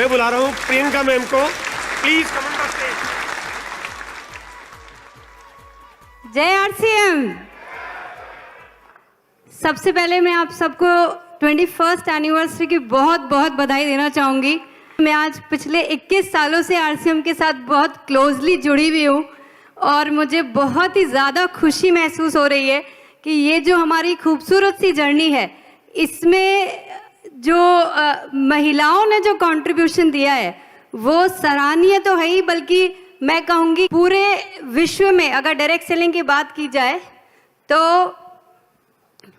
मैं बुला रहा हूँ प्रियंका मैम को, please come on the stage. जय आरसीएम। सबसे पहले मैं आप सबको 21st एनिवर्सरी की बहुत बहुत बधाई देना चाहूँगी। मैं आज पिछले 21 सालों से आरसीएम के साथ बहुत क्लोजली जुड़ी हुई हूँ और मुझे बहुत ही ज़्यादा खुशी महसूस हो रही है कि ये जो हमारी खूबसूरत सी जर्नी है, इसमें जो महिलाओं ने जो कंट्रीब्यूशन दिया है वो सराहनीय तो है ही, बल्कि मैं कहूँगी पूरे विश्व में अगर डायरेक्ट सेलिंग की बात की जाए तो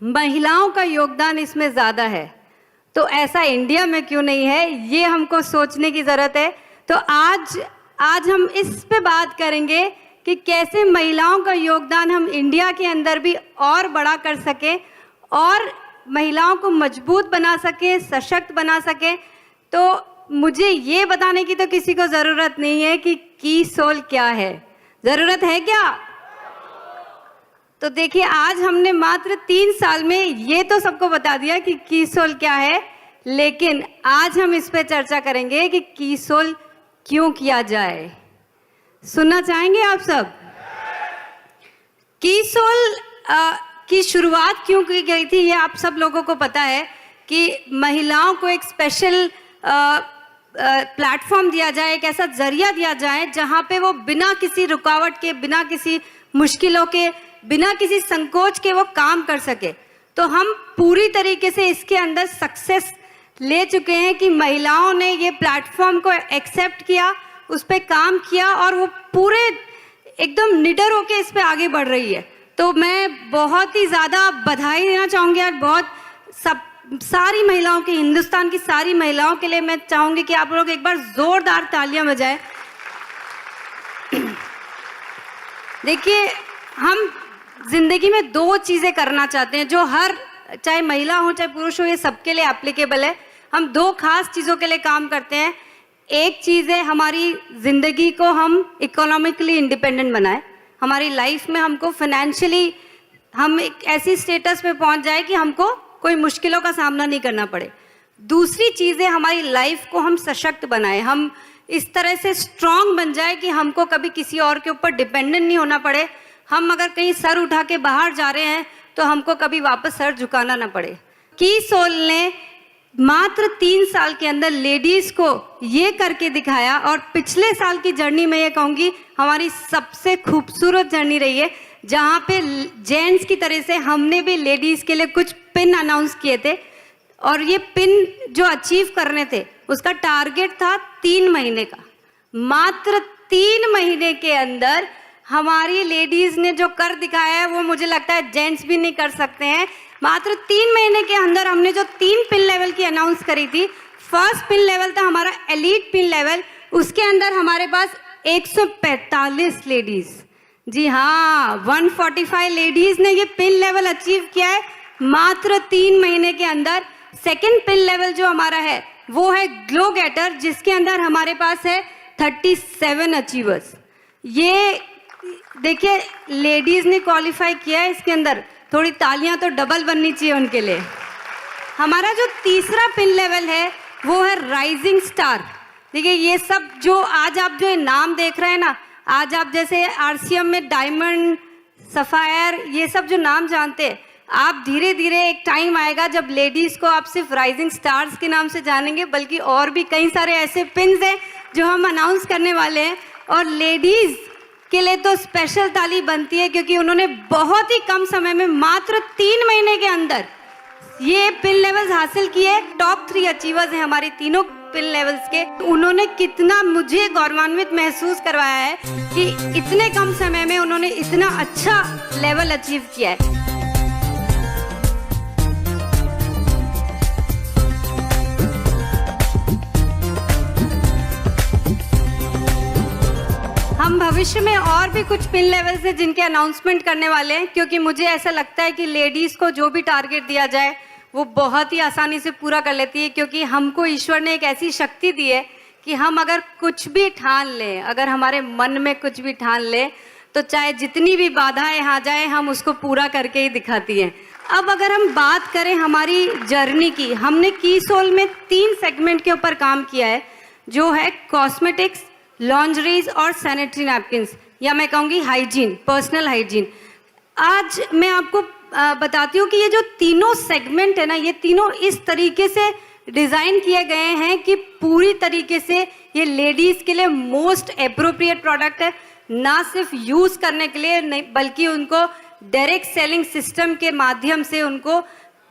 महिलाओं का योगदान इसमें ज़्यादा है। तो ऐसा इंडिया में क्यों नहीं है, ये हमको सोचने की ज़रूरत है। तो आज हम इस पे बात करेंगे कि कैसे महिलाओं का योगदान हम इंडिया के अंदर भी और बड़ा कर सकें और महिलाओं को मजबूत बना सकें, सशक्त बना सकें। तो मुझे ये बताने की तो किसी को ज़रूरत नहीं है कि की सोल क्या है, ज़रूरत है क्या? तो देखिए, आज हमने मात्र 3 साल में ये तो सबको बता दिया कि की सोल क्या है, लेकिन आज हम इस पे चर्चा करेंगे कि की सोल क्यों किया जाए। सुनना चाहेंगे आप सब? की सोल की शुरुआत क्यों की गई थी, ये आप सब लोगों को पता है कि महिलाओं को एक स्पेशल प्लेटफॉर्म दिया जाए, एक ऐसा जरिया दिया जाए जहां पे वो बिना किसी रुकावट के, बिना किसी मुश्किलों के, बिना किसी संकोच के वो काम कर सके। तो हम पूरी तरीके से इसके अंदर सक्सेस ले चुके हैं कि महिलाओं ने ये प्लेटफॉर्म को एक्सेप्ट किया, उस पर काम किया और वो पूरे एकदम निडर होके इस पे आगे बढ़ रही है। तो मैं बहुत ही ज़्यादा बधाई देना चाहूँगी और बहुत सारी महिलाओं की, हिंदुस्तान की सारी महिलाओं के लिए मैं चाहूँगी कि आप लोग एक बार ज़ोरदार तालियां बजाएं। देखिए, हम जिंदगी में 2 चीज़ें करना चाहते हैं जो हर, चाहे महिला हो चाहे पुरुष हो, ये सबके लिए एप्लीकेबल है। हम 2 खास चीज़ों के लिए काम करते हैं। एक चीज़ है हमारी ज़िंदगी को हम इकोनॉमिकली इंडिपेंडेंट बनाएं, हमारी लाइफ में हमको फाइनेंशियली हम एक ऐसी स्टेटस पे पहुंच जाए कि हमको कोई मुश्किलों का सामना नहीं करना पड़े। दूसरी चीज़ है हमारी लाइफ को हम सशक्त बनाएं, हम इस तरह से स्ट्रांग बन जाए कि हमको कभी किसी और के ऊपर डिपेंडेंट नहीं होना पड़े। हम अगर कहीं सर उठा के बाहर जा रहे हैं तो हमको कभी वापस सर झुकाना ना पड़े। की सोल ने मात्र 3 साल के अंदर लेडीज़ को ये करके दिखाया और पिछले साल की जर्नी में ये कहूँगी हमारी सबसे खूबसूरत जर्नी रही है, जहाँ पे जेंट्स की तरह से हमने भी लेडीज़ के लिए कुछ पिन अनाउंस किए थे और ये पिन जो अचीव करने थे उसका टारगेट था 3 महीने का। मात्र 3 महीने के अंदर हमारी लेडीज़ ने जो कर दिखाया है वो मुझे लगता है जेंट्स भी नहीं कर सकते हैं। मात्र 3 महीने के अंदर हमने जो 3 पिन लेवल की अनाउंस करी थी, फर्स्ट पिन लेवल था हमारा एलीट पिन लेवल, उसके अंदर हमारे पास 145 लेडीज़, जी हाँ 145 लेडीज़ ने ये पिन लेवल अचीव किया है मात्र 3 महीने के अंदर। सेकंड पिन लेवल जो हमारा है वो है ग्लो गेटर, जिसके अंदर हमारे पास है 37 अचीवर्स। ये देखिए, लेडीज़ ने क्वालिफाई किया है इसके अंदर, थोड़ी तालियां तो डबल बननी चाहिए उनके लिए। हमारा जो तीसरा पिन लेवल है वो है राइजिंग स्टार। देखिए, ये सब जो आज आप जो नाम देख रहे हैं ना, आज आप जैसे आरसीएम में डायमंड, सफायर, ये सब जो नाम जानते हैं, आप धीरे धीरे एक टाइम आएगा जब लेडीज़ को आप सिर्फ राइजिंग स्टार्स के नाम से जानेंगे, बल्कि और भी कई सारे ऐसे पिन्स हैं जो हम अनाउंस करने वाले हैं। और लेडीज़ के लिए तो स्पेशल ताली बनती है क्योंकि उन्होंने बहुत ही कम समय में मात्र 3 महीने के अंदर ये पिन लेवल्स हासिल किए। टॉप 3 अचीवर्स हैं हमारे तीनों पिन लेवल्स के। उन्होंने कितना मुझे गौरवान्वित महसूस करवाया है कि इतने कम समय में उन्होंने इतना अच्छा लेवल अचीव किया है। हम भविष्य में और भी कुछ पिन लेवल्स हैं जिनके अनाउंसमेंट करने वाले हैं, क्योंकि मुझे ऐसा लगता है कि लेडीज़ को जो भी टारगेट दिया जाए वो बहुत ही आसानी से पूरा कर लेती है, क्योंकि हमको ईश्वर ने एक ऐसी शक्ति दी है कि हम अगर कुछ भी ठान लें, अगर हमारे मन में कुछ भी ठान लें, तो चाहे जितनी भी बाधाएं आ जाए हम उसको पूरा करके ही दिखाती हैं। अब अगर हम बात करें हमारी जर्नी की, हमने की सोल में 3 सेगमेंट के ऊपर काम किया है। जो है कॉस्मेटिक्स, लॉन्जरीज और सैनिटरी नैपकिन्स, या मैं कहूँगी हाइजीन, पर्सनल हाइजीन। आज मैं आपको बताती हूँ कि ये जो तीनों सेगमेंट है ना, ये तीनों इस तरीके से डिज़ाइन किए गए हैं कि पूरी तरीके से ये लेडीज़ के लिए मोस्ट एप्रोप्रिएट प्रोडक्ट है, ना सिर्फ यूज़ करने के लिए नहीं बल्कि उनको डायरेक्ट सेलिंग सिस्टम के माध्यम से उनको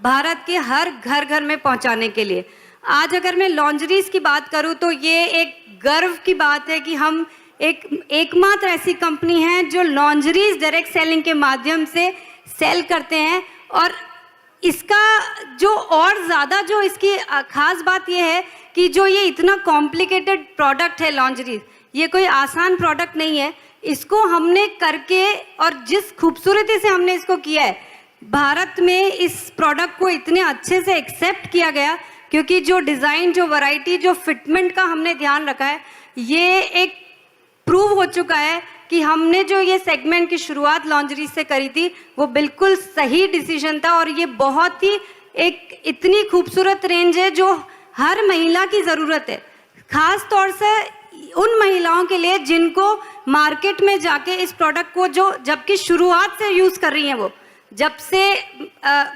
भारत के हर घर घर में पहुंचाने के लिए। आज अगर मैं लॉन्जरीज की बात करूं तो ये एक गर्व की बात है कि हम एकमात्र ऐसी कंपनी है जो लॉन्जरीज डायरेक्ट सेलिंग के माध्यम से सेल करते हैं। और इसका जो और ज़्यादा जो इसकी खास बात ये है कि जो ये इतना कॉम्प्लिकेटेड प्रोडक्ट है लॉन्जरीज, ये कोई आसान प्रोडक्ट नहीं है। इसको हमने करके और जिस खूबसूरती से हमने इसको किया है, भारत में इस प्रोडक्ट को इतने अच्छे से एक्सेप्ट किया गया क्योंकि जो डिज़ाइन, जो वैरायटी, जो फिटमेंट का हमने ध्यान रखा है, ये एक प्रूव हो चुका है कि हमने जो ये सेगमेंट की शुरुआत लॉन्जरी से करी थी वो बिल्कुल सही डिसीजन था। और ये बहुत ही एक इतनी खूबसूरत रेंज है जो हर महिला की ज़रूरत है, ख़ास तौर से उन महिलाओं के लिए जिनको मार्केट में जाके इस प्रोडक्ट को जो जबकि शुरुआत से यूज़ कर रही हैं, वो जब से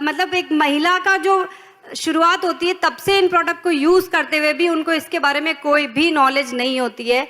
मतलब एक महिला का जो शुरुआत होती है तब से इन प्रोडक्ट को यूज़ करते हुए भी उनको इसके बारे में कोई भी नॉलेज नहीं होती है।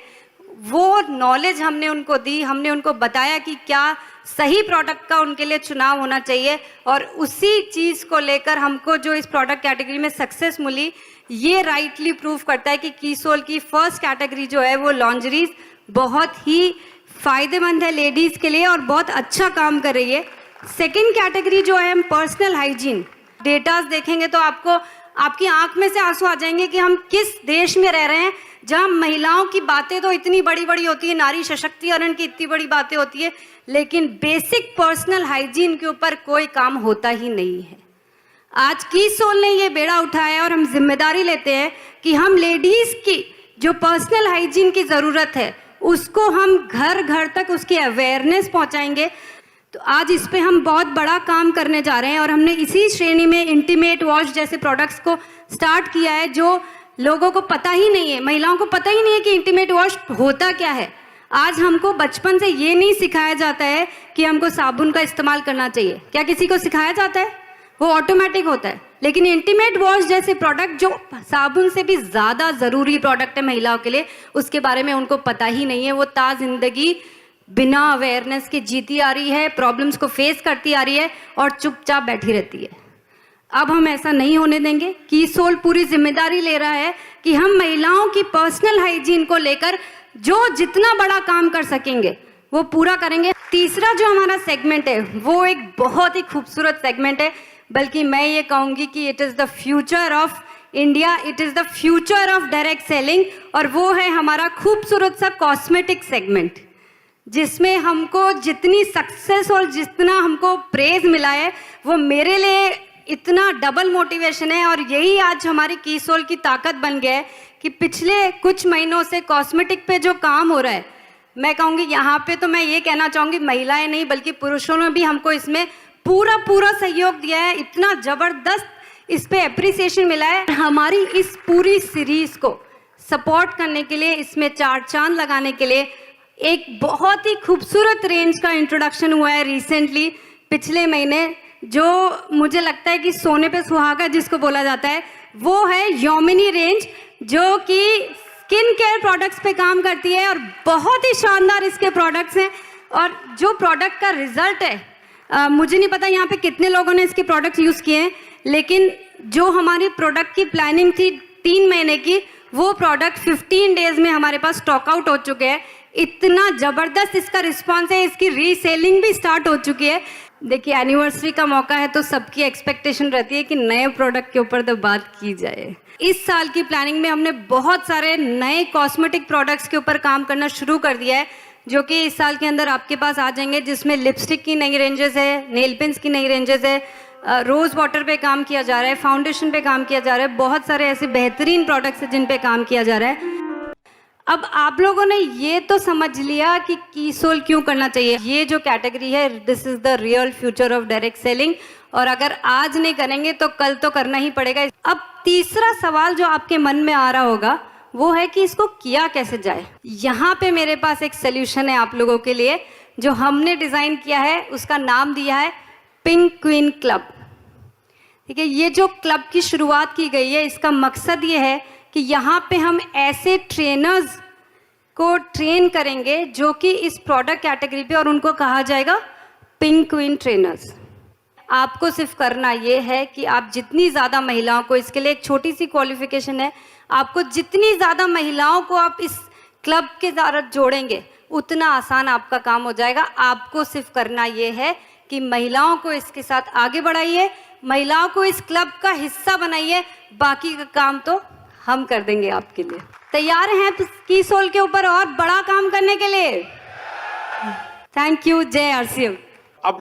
वो नॉलेज हमने उनको दी, हमने उनको बताया कि क्या सही प्रोडक्ट का उनके लिए चुनाव होना चाहिए, और उसी चीज़ को लेकर हमको जो इस प्रोडक्ट कैटेगरी में सक्सेस मिली, ये राइटली प्रूव करता है कि कीसोल की फर्स्ट कैटेगरी जो है वो लॉन्जरीज बहुत ही फ़ायदेमंद है लेडीज़ के लिए और बहुत अच्छा काम कर रही है। सेकेंड कैटेगरी जो है हम पर्सनल हाइजीन, डेटाज देखेंगे तो आपको आपकी आंख में से आंसू आ जाएंगे कि हम किस देश में रह रहे हैं जहां महिलाओं की बातें तो इतनी बड़ी बड़ी होती है, नारी सशक्तिकरण की इतनी बड़ी बातें होती है, लेकिन बेसिक पर्सनल हाइजीन के ऊपर कोई काम होता ही नहीं है। आज कीसोल ने ये बेड़ा उठाया और हम जिम्मेदारी लेते हैं कि हम लेडीज़ की जो पर्सनल हाइजीन की ज़रूरत है उसको हम घर घर तक उसकी अवेयरनेस पहुंचाएंगे। तो आज इस पे हम बहुत बड़ा काम करने जा रहे हैं और हमने इसी श्रेणी में इंटीमेट वॉश जैसे प्रोडक्ट्स को स्टार्ट किया है जो लोगों को पता ही नहीं है, महिलाओं को पता ही नहीं है कि इंटीमेट वॉश होता क्या है। आज हमको बचपन से ये नहीं सिखाया जाता है कि हमको साबुन का इस्तेमाल करना चाहिए। क्या किसी को सिखाया जाता है? वो ऑटोमेटिक होता है। लेकिन इंटीमेट वॉश जैसे प्रोडक्ट जो साबुन से भी ज़्यादा ज़रूरी प्रोडक्ट है महिलाओं के लिए, उसके बारे में उनको पता ही नहीं है। वो जिंदगी बिना अवेयरनेस के जीती आ रही है, प्रॉब्लम्स को फेस करती आ रही है और चुपचाप बैठी रहती है। अब हम ऐसा नहीं होने देंगे। कीसोल पूरी जिम्मेदारी ले रहा है कि हम महिलाओं की पर्सनल हाइजीन को लेकर जो जितना बड़ा काम कर सकेंगे वो पूरा करेंगे। तीसरा जो हमारा सेगमेंट है वो एक बहुत ही खूबसूरत सेगमेंट है, बल्कि मैं ये कहूँगी कि it is the future of India, it is the future of direct selling, और वो है हमारा खूबसूरत सा कॉस्मेटिक सेगमेंट, जिसमें हमको जितनी सक्सेस और जितना हमको प्रेज मिला है वो मेरे लिए इतना डबल मोटिवेशन है। और यही आज हमारी कीसोल की ताकत बन गया है कि पिछले कुछ महीनों से कॉस्मेटिक पे जो काम हो रहा है, मैं कहूँगी यहाँ पे तो मैं ये कहना चाहूँगी महिलाएं नहीं बल्कि पुरुषों ने भी हमको इसमें पूरा सहयोग दिया है। इतना ज़बरदस्त इस पे एप्रिसिएशन मिला है। हमारी इस पूरी सीरीज़ को सपोर्ट करने के लिए, इसमें चार चांद लगाने के लिए एक बहुत ही खूबसूरत रेंज का इंट्रोडक्शन हुआ है रिसेंटली, पिछले महीने, जो मुझे लगता है कि सोने पे सुहागा जिसको बोला जाता है, वो है योमिनी रेंज, जो कि स्किन केयर प्रोडक्ट्स पे काम करती है और बहुत ही शानदार इसके प्रोडक्ट्स हैं। और जो प्रोडक्ट का रिजल्ट है, मुझे नहीं पता यहाँ पे कितने लोगों ने इसके प्रोडक्ट्स यूज़ किए हैं, लेकिन जो हमारी प्रोडक्ट की प्लानिंग थी 3 महीने की, वो प्रोडक्ट 15 डेज में हमारे पास स्टॉक आउट हो चुके हैं। इतना ज़बरदस्त इसका रिस्पांस है, इसकी रीसेलिंग भी स्टार्ट हो चुकी है। देखिए एनिवर्सरी का मौका है तो सबकी एक्सपेक्टेशन रहती है कि नए प्रोडक्ट के ऊपर तो बात की जाए। इस साल की प्लानिंग में हमने बहुत सारे नए कॉस्मेटिक प्रोडक्ट्स के ऊपर काम करना शुरू कर दिया है, जो कि इस साल के अंदर आपके पास आ जाएंगे, जिसमें लिपस्टिक की नई रेंजेस है, नेल पेंस की नई रेंजेस है, रोज़ वाटर पे काम किया जा रहा है, फाउंडेशन पे काम किया जा रहा है, बहुत सारे ऐसे बेहतरीन प्रोडक्ट्स हैं जिन पे काम किया जा रहा है। अब आप लोगों ने ये तो समझ लिया कि कीसोल क्यों करना चाहिए। ये जो कैटेगरी है, this is the real future of direct selling, और अगर आज नहीं करेंगे तो कल तो करना ही पड़ेगा। अब तीसरा सवाल जो आपके मन में आ रहा होगा वो है कि इसको किया कैसे जाए। यहाँ पे मेरे पास एक सोल्यूशन है आप लोगों के लिए, जो हमने डिज़ाइन किया है, उसका नाम दिया है पिंक क्वीन क्लब। ठीक है, ये जो क्लब की शुरुआत की गई है, इसका मकसद ये है कि यहाँ पे हम ऐसे ट्रेनर्स को ट्रेन करेंगे जो कि इस प्रोडक्ट कैटेगरी पे, और उनको कहा जाएगा पिंक क्वीन ट्रेनर्स। आपको सिर्फ करना ये है कि आप जितनी ज़्यादा महिलाओं को, इसके लिए एक छोटी सी क्वालिफिकेशन है, आपको जितनी ज़्यादा महिलाओं को आप इस क्लब के द्वारा जोड़ेंगे उतना आसान आपका काम हो जाएगा। आपको सिर्फ करना ये है कि महिलाओं को इसके साथ आगे बढ़ाइए, महिलाओं को इस क्लब का हिस्सा बनाइए, बाकी का काम तो हम कर देंगे आपके लिए। तैयार हैं की सोल के ऊपर और बड़ा काम करने के लिए? Thank you. जय RCM। अब